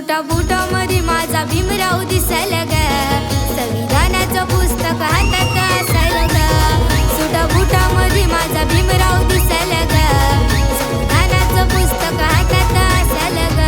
सुटा बुटा मध्ये माझा भीमराव दिसायला ग, संविधानाचं पुस्तक हातात असायला ग. सुटा बुटा मध्ये माझा भीमराव दिसायला ग, संविधानाचं पुस्तक हातात असायला ग.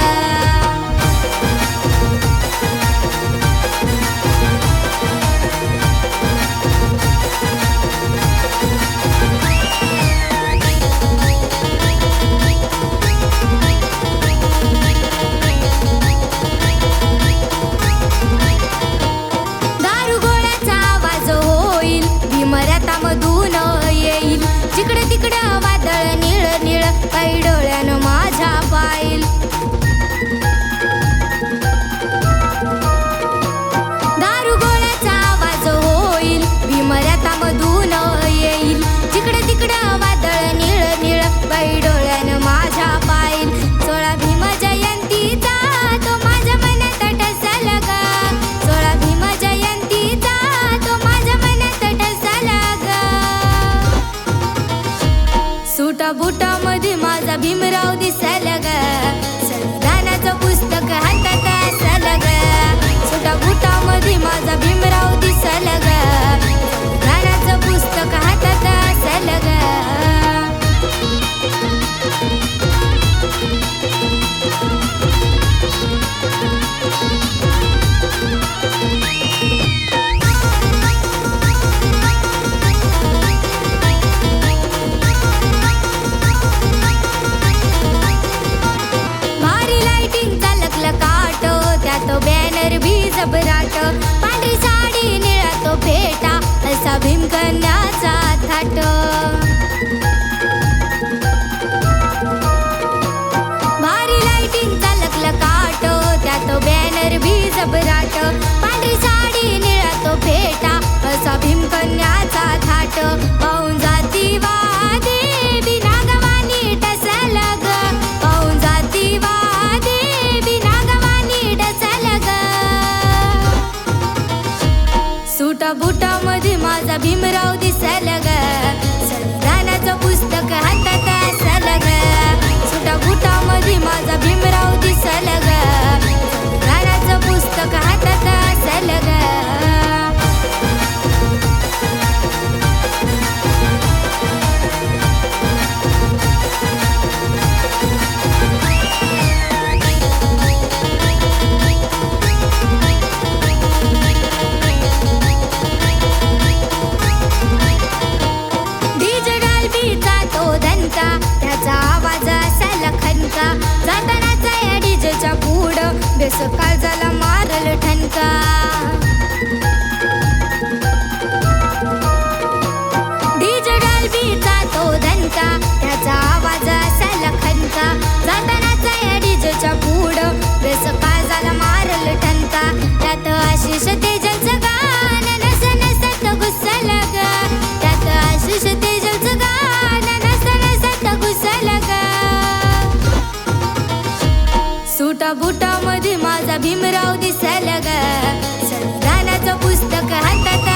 मधून येईल जिकडे तिकडं वादळ निळ निळ, काही डोळ्यानं माझ्या पाहिल. दारू गोळ्याचा आवाज होईल, भीमरथामधून येईल जिकडे तिकडं वादळ निळ निळ, काही डोळ्यानं माझ्या पाहिल. 16 भीम जयंतीचा तो माझ्या मनात ठसला ग, 16 भीम जयंतीचा तो माझ्या मनात ठसला. सुटा बुटा मध्ये माझा भीमराव दिसायला ग, संविधानाचं पुस्तक हातात असायला ग. सुटा बुटा मध्ये माझा भीमराव दिसायला ग, संविधानाचं पुस्तक हातात असायला ग. त्यात बॅनर भी जबराट, पांढरी साडी निळा तो फेटा, असा भीमकन्याचा थाट. भारी लाइटिंगचा लखलखाट, त्यात बॅनर भी जबराट, पांढरी साडी निळा तो फेटा, असा भीमकन्याचा थाट. पाहून जाती वादे बिना गवानी टसला ग, पाहून जाती वादे सुटा बुटा मध्ये माझा भीमराव दिसायला ग, संविधानाचं पुस्तक हातात असायला ग. सुटा बुटा मध्ये माझा भीमराव दिसायला ग, संविधानाचं पुस्तक हातात असायला ग. त्याचा आवाज असायला खनका, जातानाचा या डीजेच्या पुढं बेस काळजाला मारल ठणका. डीजे डाल्बीचा तो दणका, त्याचा आवाज असायला खनका, जातानाचा या डीजेच्या पुढं बेस काळजाला मारल ठणका. त्यात आशिष तेजलचं गाणं नस नसत घुसलं ग, त्यात आशिष तेजलचं गाणं घुसला ग. सुटा बुटा मध्ये माझा भीमराव दिसायला ग, संविधानाचं पुस्तक हातात